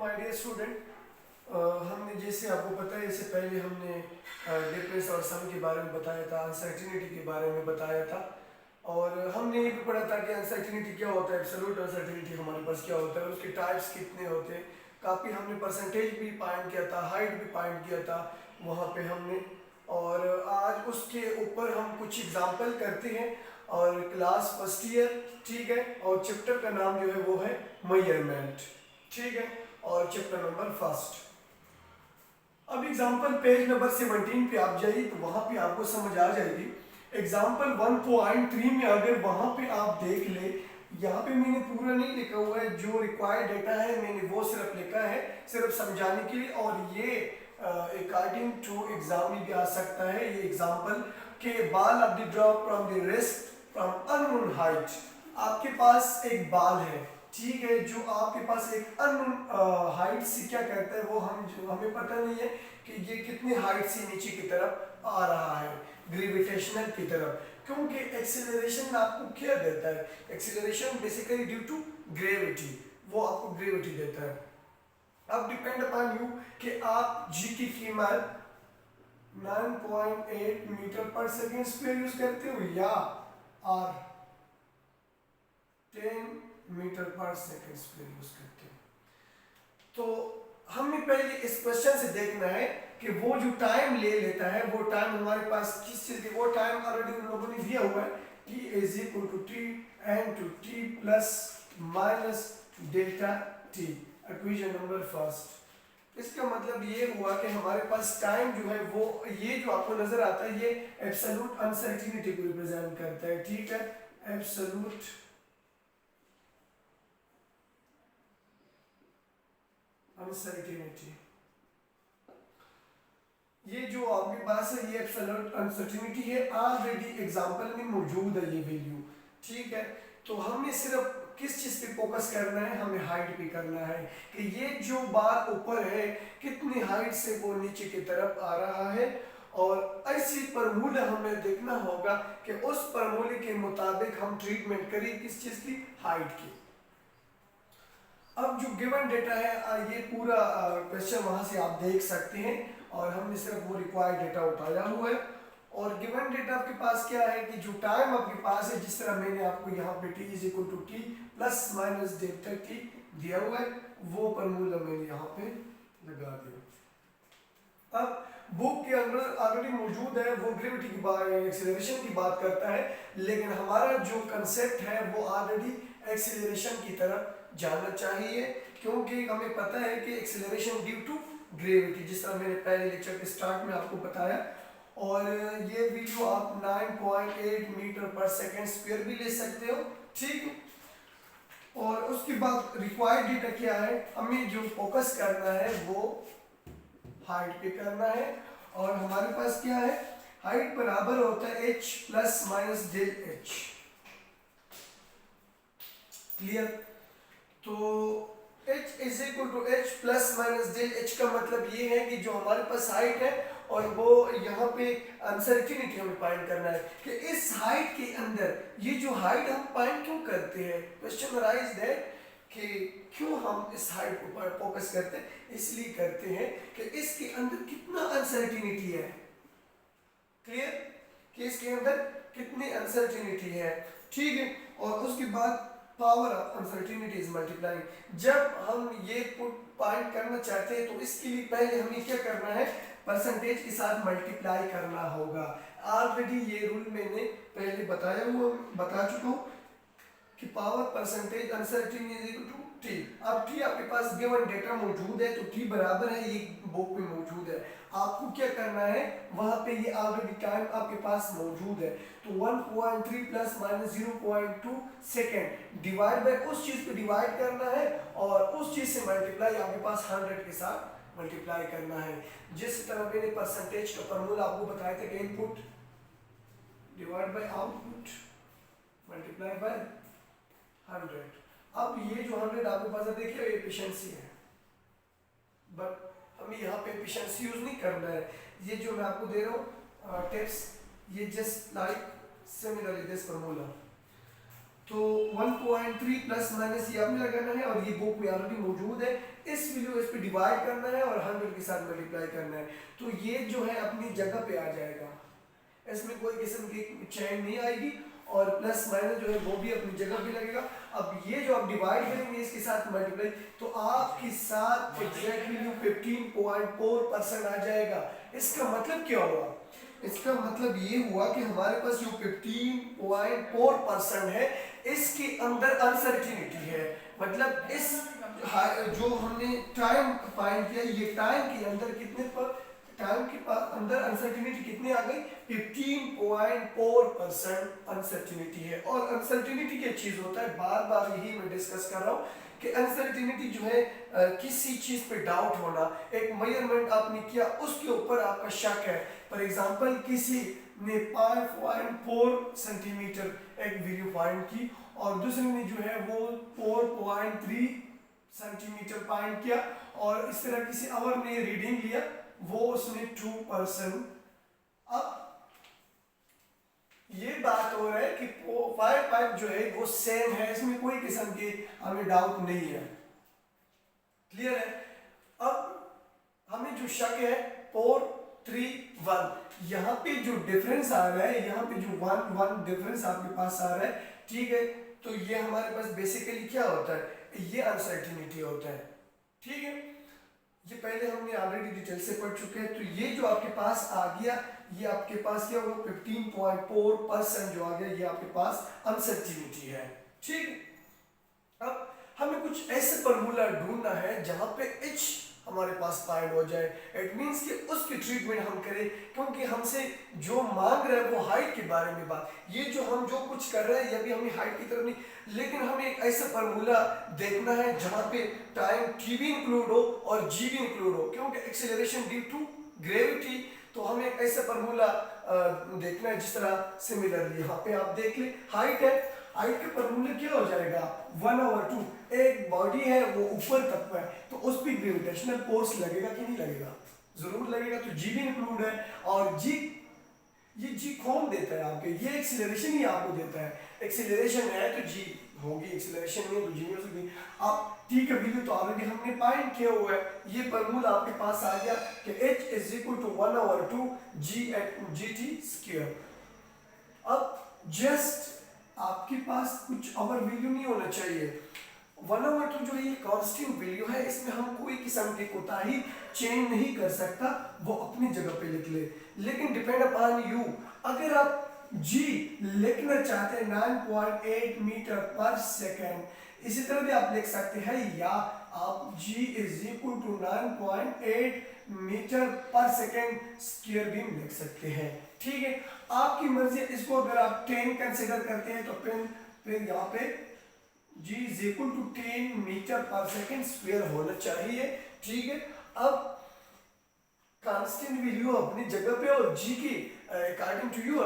My dear student, हमने जैसे आपको पता है इससे पहले हमने डिफरेंस और सम के बारे में बताया था, अनसर्टिनिटी के बारे में बताया था और हमने ये भी पढ़ा था कि अनसर्टिनिटी क्या होता है, एब्सोल्यूट अनसर्टिनिटी हमारे पास क्या होता है, उसके टाइप्स कितने होते हैं। काफ़ी हमने परसेंटेज भी फाइंड किया था, हाइट भी फाइंड किया था वहाँ पे हमने। और आज उसके ऊपर हम कुछ एग्जाम्पल करते हैं और क्लास फर्स्ट ईयर, ठीक है। और चैप्टर का नाम जो है वो है मेजरमेंट, ठीक है। और चैप्टर नंबर फर्स्ट। अब एग्जाम्पल पेज नंबर 17 पे आप जाइए तो वहां पे आपको समझ आ जाएगी। एग्जाम्पल 1.3 में अगर वहां पे आप देख ले, यहाँ पे मैंने पूरा नहीं लिखा हुआ है, जो रिक्वायर्ड डेटा है मैंने वो सिर्फ लिखा है सिर्फ समझाने के लिए। और ये अकॉर्डिंग टू एग्जाम में भी आ सकता है ये एग्जाम्पल के बाल of the drop from the wrist from unknown height. आपके पास एक बाल है, ठीक है, जो आपके पास एक अननोन हाइट से क्या करता है वो हमें पता नहीं है कि ये कितनी हाइट से नीचे की तरफ आ रहा है, ग्रेविटेशनल की तरफ। क्योंकि एक्सेलरेशन आपको क्या देता है, acceleration basically due to gravity, वो आपको ग्रेविटी देता है। अब डिपेंड अपॉन यू कि आप जी की कीमत 9.8 मीटर पर सेकेंड स्क्वायर यूज करते हो या आर 10 मीटर पर सेकेंड स्क्वायर यूज करते हैं। तो हमें पहले इस क्वेश्चन से देखना है कि वो जो टाइम ले लेता है वो टाइम हमारे पास किस चीज की, वो टाइम ऑलरेडी उन लोगों ने दिया हुआ है t is equal to T N to T plus minus delta T, equation number first. इसका मतलब ये हुआ कि हमारे पास टाइम जो है वो ये जो आपको नजर आता है ये एब्सोल्यूट अनसर्टेनिटी को रिप्रेजेंट करता है, ठीक है। एब्सोल्यूट अनसर्टेनिटी, ये जो आपके पास है ये एब्सोल्यूट अनसर्टेनिटी है, ऑलरेडी एग्जांपल में मौजूद है ये वैल्यू, ठीक है। तो हमें सिर्फ किस चीज पे फोकस करना है, हमें हाइट पे करना है कि ये जो बार ऊपर है कितनी हाइट से वो नीचे की तरफ आ रहा है। और ऐसी फॉर्मूला हमें देखना होगा कि उस फॉर्मूले के मुताबिक हम ट्रीटमेंट करें किस चीज की, हाइट की। अब जो गिवन डेटा है ये पूरा क्वेश्चन वहां से आप देख सकते हैं और हमने सिर्फ वो रिक्वायर्ड डेटा उठाया हुआ है। और गिवन डेटा आपके पास क्या है कि जो टाइम आपके पास है, जिस तरह मैंने आपको यहाँ पे t is equal to T plus minus delta T दिया हुआ है, वो फॉर्मूला मैंने यहाँ पे लगा दिया। अब बुक के अंदर ऑलरेडी मौजूद है, वो ग्रेविटी की बात, एक्सेलरेशन की बात करता है, लेकिन हमारा जो कंसेप्ट है वो ऑलरेडी एक्सेलरेशन की तरफ जाना चाहिए, क्योंकि हमें पता है कि एक्सेलरेशन ड्यू टू ग्रेविटी, जिस तरह मैंने पहले लेक्चर के स्टार्ट में आपको बताया। और ये वीडियो आप 9.8 मीटर पर सेकेंड स्क्वायर भी ले सकते हो, ठीक है। और उसके बाद रिक्वायर्ड डेटा क्या है, हमें जो फोकस करना है वो हाइट पे करना है। और हमारे पास क्या है, हाइट बराबर होता है h plus minus del h, clear. तो h is equal to h plus minus del h का मतलब ये है कि जो हमारे पास हाइट है और वो यहाँ पे अनसर्टेनिटी हमें फाइंड करना है कि इस हाइट के अंदर, ये जो हाइट हम फाइंड क्यों करते हैं, क्वेश्चन अराइज दैट कि क्यों हम इस हाइट को फोकस करते हैं, इसलिए करते हैं कि इसके अंदर कितना अनसर्टेनिटी है, क्लियर, कि इसके अंदर कितनी अनसर्टेनिटी है, ठीक है। और उसके बाद power of uncertainty is multiplying. जब हम ये पुट फाइंड करना चाहते हैं तो इसके लिए पहले हमें क्या करना है, परसेंटेज के साथ मल्टीप्लाई करना होगा। ऑलरेडी ये रूल मैंने पहले बता चुका हूँ कि power percentage uncertainty is equal to T. अब टी आपके पास गिवन डेटा मौजूद है तो टी बराबर है, ये बुक में मौजूद है। आपको क्या करना है, वहां पे ये ऑलरेडी टाइम आपके पास मौजूद है, तो 1.3 plus minus 0.2 second divide by उस चीज पे डिवाइड करना है और उस चीज से मल्टीप्लाई आपके पास 100 के साथ मल्टीप्लाई करना है। जिस तरह मैंने परसेंटेज का फॉर्मूला आपको बताया था कि input divide by output multiply by 100। अब ये जो 100 आपके पास है, देखिए ये एफिशिएंसी है, बट हमें यहाँ पे एफिशिएंसी यूज नहीं करना है। ये जो मैं आपको दे रहा हूँ टिप्स, ये just like similarly this formula. तो 1.3 प्लस माइनस ये आपने लगाना है और ये बुक में ऑलरेडी मौजूद है। इस वैल्यू इस पे डिवाइड करना है और 100 के साथ मल्टीप्लाई करना है, तो ये जो है अपनी जगह पे आ जाएगा, इसमें कोई किस्म की चेंज नहीं आएगी। और प्लस माइनस जो है वो भी अपनी जगह पे लगेगा। अब ये जो आप डिवाइड करेंगे इसके साथ मल्टीप्लाई, तो आपके साथ एग्जैक्ट वैल्यू 15.4% आ जाएगा। इसका मतलब क्या हुआ? इसका मतलब ये हुआ कि हमारे पास जो 15.4% है इसके अंदर अनसर्टिनिटी है। मतलब इस जो हमने टाइम फाइंड किया, ये टाइम के अंदर कितने पर टाइम के अंदर अनसर्टिनिटी कितनी आ गई? 15.4% अनसर्टिनिटी है। और अनसर्टिनिटी क्या चीज होता है, बार बार यही मैं डिस्कस कर रहा हूँ कि अनसर्टिनिटी जो है किसी चीज पे डाउट होना। एक मेजरमेंट आपने किया, उसके ऊपर आपका शक है। फॉर एग्जांपल किसी ने 5.4 सेंटीमीटर एक वैल्यू फाइंड की और दूसरे ने जो है वो 4.3 सेंटीमीटर फाइंड किया, और इस तरह किसी और ने रीडिंग लिया, वो उसने 2%। अब ये बात हो रहा है कि 5 जो है वो सेम है, इसमें कोई किस्म की हमें डाउट नहीं है। क्लियर है? अब हमें जो शक है 4 3 1, यहाँ पे जो डिफरेंस आ रहा है, यहाँ पे जो 1 1 डिफरेंस आपके पास आ रहा है, ठीक है, तो ये हमारे पास बेसिकली क्या होता है? ये अनसर्टिनिटी होता है। ठीक है, ये पहले हमने ऑलरेडी डिटेल से पढ़ चुके हैं। तो ये जो आपके पास आ गया, ये आपके पास क्या होगा? 15.4% जो आ गया, ये आपके पास अनसर्टिनिटी है। ठीक, अब हमें कुछ ऐसे फॉर्मूला ढूंढना है जहां पे h हमारे पास फाइंड हो जाए। इट मींस कि उसकी ट्रीटमेंट हम करें, क्योंकि हमसे जो मांग रहा है वो हाइट के बारे में बात। ये जो हम जो कुछ कर रहे हैं ये भी हमें हाइट की तरफ नहीं, लेकिन हमें एक ऐसा फार्मूला देखना है जहां पे टाइम t भी इंक्लूड हो और g भी इंक्लूड हो, क्योंकि एक्सेलरेशन ड्यू टू ग्रेविटी। तो हमें एक ऐसा फार्मूला देखना है जिस तरह सिमिलरली यहाँ पे आप देख ले, हाइट है, हाइट के फॉर्मूले क्या हो जाएगा? 1/2। एक बॉडी है वो ऊपर तक है, तो उस पर ग्रेविटेशनल फोर्स लगेगा कि नहीं लगेगा? जरूर लगेगा। तो जी भी इंक्लूड है, और जी ये जी कौन देता है आपके? ये एक्सीलरेशन ही आपको देता है। एक्सीलरेशन है तो जी होगी, एक्सीलरेशन नहीं है तो जी नहीं हो सकती। आप टी का वैल्यू तो ऑलरेडी हमने फाइंड किया हुआ है, ये फॉर्मूला आपके पास आ गया कि h = 1/2 g/gt²। अब जस्ट आपके पास कुछ और वैल्यू नहीं होना चाहिए। 1/2 जो ये कांस्टेंट वैल्यू है, इसमें हम कोई किस्म की कोताही चेंज नहीं कर सकता, वो अपनी जगह पे लिख ले। लेकिन डिपेंड अपॉन यू, अगर आप g लिखना चाहते हैं 9.8 मीटर पर सेकेंड, इसी तरह भी आप लिख सकते हैं, या आप g = 9.8 मीटर पर सेकेंड स्क्वायर भी लिख सकते हैं। ठीक है, आपकी मर्जी। इसको अगर आप 10 कंसीडर करते हैं तो फिर यहाँ पे g = 10 मीटर पर सेकेंड स्क्वायर होना चाहिए। ठीक है, अब कांस्टेंट वैल्यू अपनी जगह पे और g की अकॉर्डिंग टू यू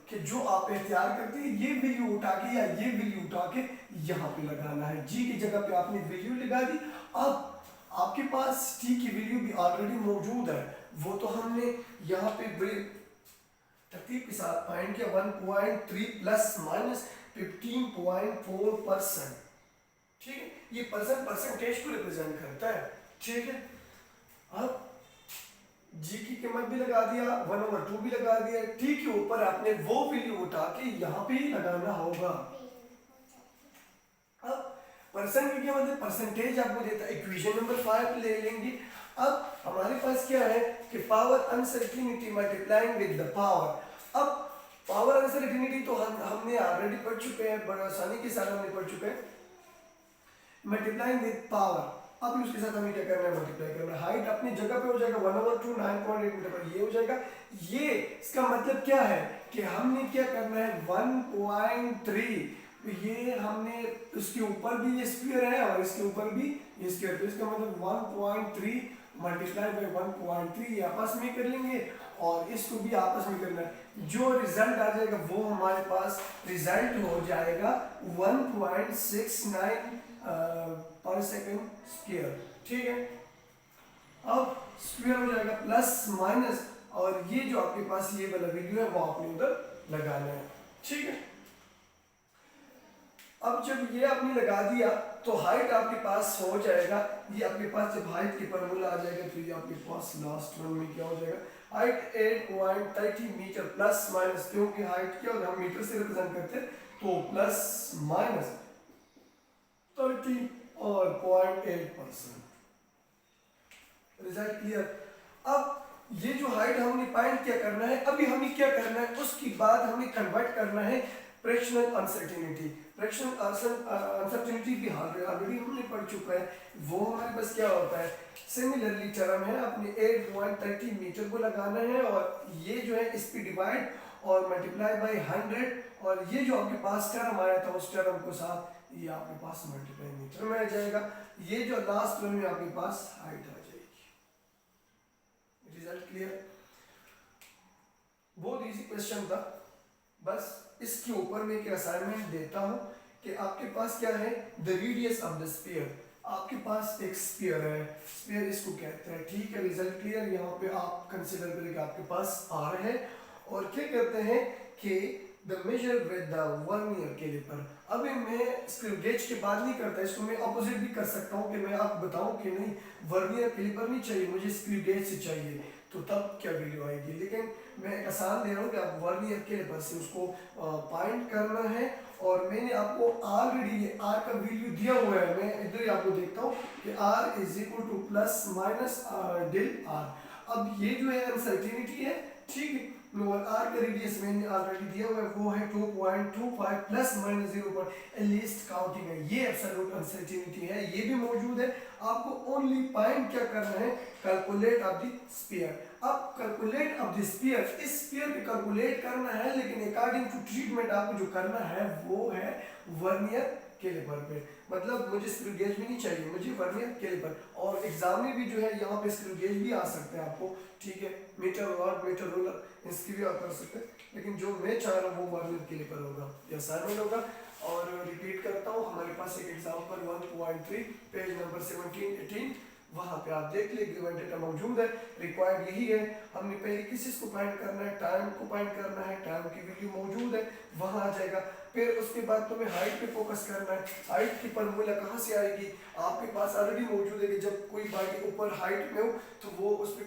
कि जो आप एहतियार करते हैं, ये वैल्यू उठा के या ये वैल्यू उठा के यहाँ पे लगाना है। g की जगह पे आपने वैल्यू लगा दी। अब आपके पास t की वैल्यू भी ऑलरेडी मौजूद है, वो तो हमने यहाँ पे बड़े तरतीब के साथ फाइंड किया। 1.3 प्लस माइनस 15.4%। ठीक है, ये परसेंटेज को रिप्रेजेंट करता है। ठीक है, अब जी की कीमत भी लगा दिया, 1/2 भी लगा दिया। टी के ऊपर आपने वो वैल्यू उठा के यहाँ पे ही लगाना होगा। अब परसेंट की क्या मतलब? परसेंटेज आपको देता है। इक्वेशन नंबर 5 ले लेंगे। अब हमारे पास क्या है कि power uncertainty multiplying with the power. अब पावर अनसर्टिनिटी तो हमने ऑलरेडी पढ़ चुके हैं, बड़ा आसानी के साथ हमने पढ़ चुके हैं। मल्टीप्लाइंग विद पावर, अब उसके साथ हमें क्या करना है? मल्टीप्लाई करना है। हाइट अपनी जगह पे हो जाएगा, 1/2 9.8 मीटर पर ये हो जाएगा। ये इसका मतलब क्या है कि हमने क्या करना है? 1.3, ये हमने इसके ऊपर भी ये स्क्वायर है और इसके ऊपर भी ये स्क्वायर, तो इसका मतलब 1.3 मल्टीप्लाई बाय 1.3 ये आपस में कर लेंगे और इसको भी आपस में करना है। जो रिजल्ट आ जाएगा वो हमारे पास रिजल्ट हो जाएगा 1.69 पर सेकेंड स्क्वायर। ठीक है, अब स्क्वायर हो जाएगा प्लस माइनस, और ये जो आपके पास ये वाला वैल्यू है वो आपने उधर लगाना है। ठीक है, अब जब ये आपने लगा दिया तो हाइट आपके पास हो जाएगा, ये आपके पास जब हाइट की फॉर्मूला आ जाएगा तो ये आपके पास लास्ट वन में क्या हो जाएगा, हाइट 8.30 मीटर प्लस माइनस, क्योंकि हाइट क्या होगा हम मीटर से रिप्रेजेंट करते हैं तो प्लस माइनस 30 और 0.8%। Result clear. अब ये जो हाइट हमने फाइंड क्या करना है, अभी हमें क्या करना है, उसके बाद हमें कन्वर्ट करना है फ्रैक्शनल अनसर्टेनिटी। फ्रैक्शनल अनसर्टेनिटी भी ऑलरेडी हमने पढ़ चुका है, वो हमारे पास क्या होता है, सिमिलरली टर्म है, अपने 8.30 मीटर को लगाना है और ये जो है इस पे डिवाइड और मल्टीप्लाई बाय 100 और ये जो आपके पास टर्म आया था उस टर्म को साथ ये आपके पास मल्टीप्लाई मीटर में आ जाएगा, ये जो लास्ट वन में आपके पास हाइट आ जाएगी। Result clear. बहुत इजी क्वेश्चन था, बस इसके ऊपर मैं एक असाइनमेंट देता हूं कि आपके पास क्या है, the radius of the sphere, आपके पास एक स्फीयर है, स्फीयर इसको कहते हैं, ठीक है। Result clear. यहाँ पे आप कंसीडर करें कि आपके पास आर है और क्या कहते हैं कि the measure with the vernier calliper. अभी मैं स्क्रू गेज के बाद नहीं करता, इसको मैं ऑपोजिट भी कर सकता हूँ कि मैं आपको बताऊं कि नहीं वर्नियर कैलिपर नहीं चाहिए मुझे, स्क्रू गेज से चाहिए, तो तब क्या वैल्यू आएगी। लेकिन मैं एक आसान दे रहा हूँ कि आप वर्नियर कैलिपर से उसको पॉइंट करना है और मैंने आपको ऑलरेडी ये आर का वैल्यू दिया हुआ है, मैं इधर ही आपको देखता हूँ कि R is equal to plus minus del R. अब ये जो है अनसर्टेनिटी है, ठीक है, और आर का रेडियस मैंने ऑलरेडी दिया हुआ है वो है 2.25 प्लस माइनस 0 लीस्ट काउंटिंग है, ये एब्सोल्यूट अनसर्टेनिटी है, ये भी मौजूद है। आपको ओनली पॉइंट क्या करना है, कैलकुलेट ऑफ द स्फीयर। अब कैलकुलेट ऑफ द स्फीयर, इस स्फीयर को कैलकुलेट करना है, लेकिन अकॉर्डिंग टू ट्रीटमेंट आपको जो करना है वो है वर्नियर कैलिपर पे, मतलब मुझे स्क्रू गेज भी नहीं चाहिए, मुझे वर्नियर कैलिपर। और एग्जाम में भी जो है यहाँ पे स्क्रू गेज भी आ सकते हैं आपको, ठीक है, मीटर रॉड मीटर रोलर इसकी भी आप कर सकते हैं, लेकिन जो मैं चाह रहा हूँ वो वर्नियर कैलिपर होगा, या असाइनमेंट होगा। और रिपीट करता हूँ, हमारे पास एक एग्जाम्पल 1.3 पेज नंबर 17-18 वहाँ पे आप देख ले, गिवन डेटा मौजूद है, रिक्वायर्ड यही है, हमने पहले किस चीज़ को फाइंड करना है, टाइम को फाइंड करना है, टाइम की वैल्यू मौजूद है वहाँ आ जाएगा। फिर उसके बाद तुम्हें हाइट पे फोकस करना है, हाइट की फॉर्मूला कहाँ से आएगी, आपके पास ऑलरेडी मौजूद है कि जब कोई बॉडी ऊपर हाइट में हो तो वो उस पर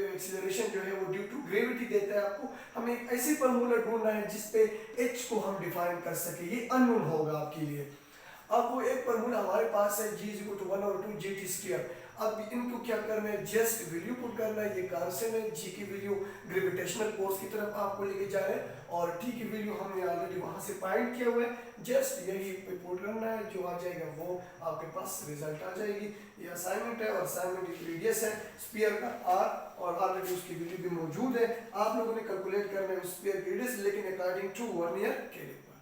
एक्सीलरेशन जो है वो ड्यू टू ग्रेविटी देता है आपको। हमें एक ऐसी फॉर्मूला ढूंढना है जिसपे एच को हम डिफाइन कर सके, ये अननोन होगा आपके लिए। अब वो एक फॉर्मूला हमारे पास है g equal to 1/2 gt square. अब इनको क्या करना है, जस्ट वैल्यू पुट करना है, ये कांस्टेंट है, g की वैल्यू ग्रेविटेशनल फोर्स की तरफ आपको लेके जा रहे हैं और t की वैल्यू हमने ऑलरेडी वहां से फाइंड किया हुआ है, जस्ट यही पे पुट करना है, जो आ जाएगा वो आपके पास रिजल्ट आ जाएगी। ये असाइनमेंट है और असाइनमेंट की रेडियस है स्फीयर का r और ऑलरेडी उसकी वैल्यू भी मौजूद है, आप लोगों ने कैलकुलेट करना है उस स्फीयर की रेडियस, लेकिन अकॉर्डिंग टू वर्नियर कैलिपर।